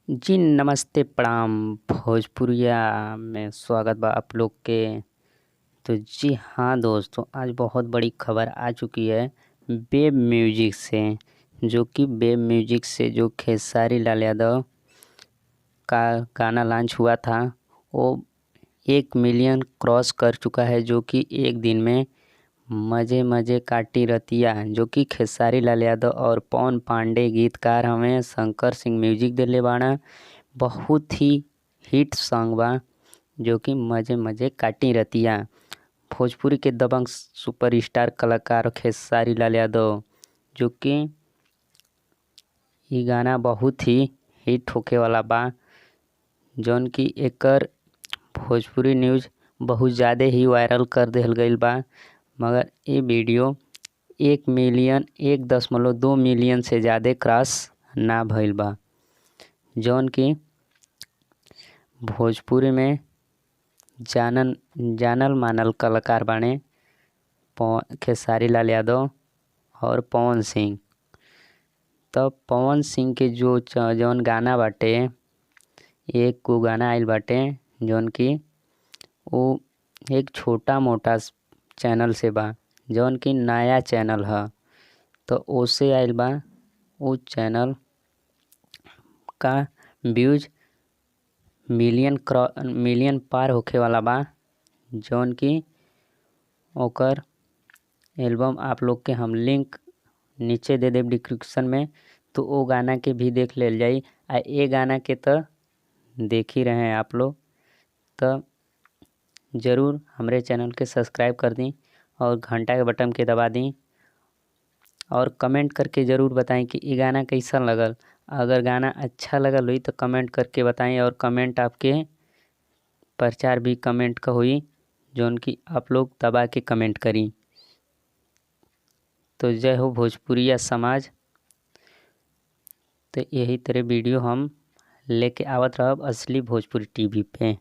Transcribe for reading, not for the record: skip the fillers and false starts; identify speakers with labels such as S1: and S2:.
S1: जी नमस्ते प्रणाम। भोजपुरिया में स्वागत बा आप लोग के। तो जी हाँ दोस्तों, आज बहुत बड़ी खबर आ चुकी है वेब म्यूजिक से, जो कि वेब म्यूजिक से जो खेसारी लाल यादव का गाना लॉन्च हुआ था वो 1 मिलियन क्रॉस कर चुका है, जो कि एक दिन में मज़े मज़े काटी रतिया, जो कि खेसारी लाल यादव और पवन पांडे गीतकार हमें शंकर सिंह म्यूजिक दिले बाड़ा। बहुत ही हिट सॉन्ग बा, जो कि मज़े मज़े काटी रतिया। भोजपुरी के दबंग सुपरस्टार कलाकार खेसारी लाल यादव, जो कि ये गाना बहुत ही हिट होखे वाला बा, जौन कि एकर भोजपुरी न्यूज़ बहुत ज़्यादा ही वायरल कर देहल गईल बा। मगर ये वीडियो 1 मिलियन 1.2 मिलियन से ज़्यादा क्रॉस ना भइल बा, जौन कि भोजपुरी में जानल मानल कलाकार बाने खेसारी लाल यादव और पवन सिंह। तब पवन सिंह के जौन गाना बाटे, एक को गाना आइल बाटे जौन कि वो एक छोटा मोटा चैनल से बा, जौन कि नया चैनल है। तो ओसे आइल बा, वो चैनल का व्यूज मिलियन पार होखे वाला बा, जौन कि ओकर एल्बम आप लोग के हम लिंक नीचे दे देब डिस्क्रिप्शन में, तो वो गाना के भी देख लेल जाई। आ ये गाना के तो देख ही रहे हैं आप लोग, तो ज़रूर हमारे चैनल के सब्सक्राइब कर दी और घंटा के बटन के दबा दी और कमेंट करके ज़रूर बताएं कि ये गाना कैसा लगल। अगर गाना अच्छा लगल हुई तो कमेंट करके बताएं, और कमेंट आपके प्रचार भी कमेंट का हुई, जौन कि आप लोग दबा के कमेंट करी। तो जय हो भोजपुरिया समाज। तो यही तरह वीडियो हम लेके आवत रहब असली भोजपुरी टीवी पे।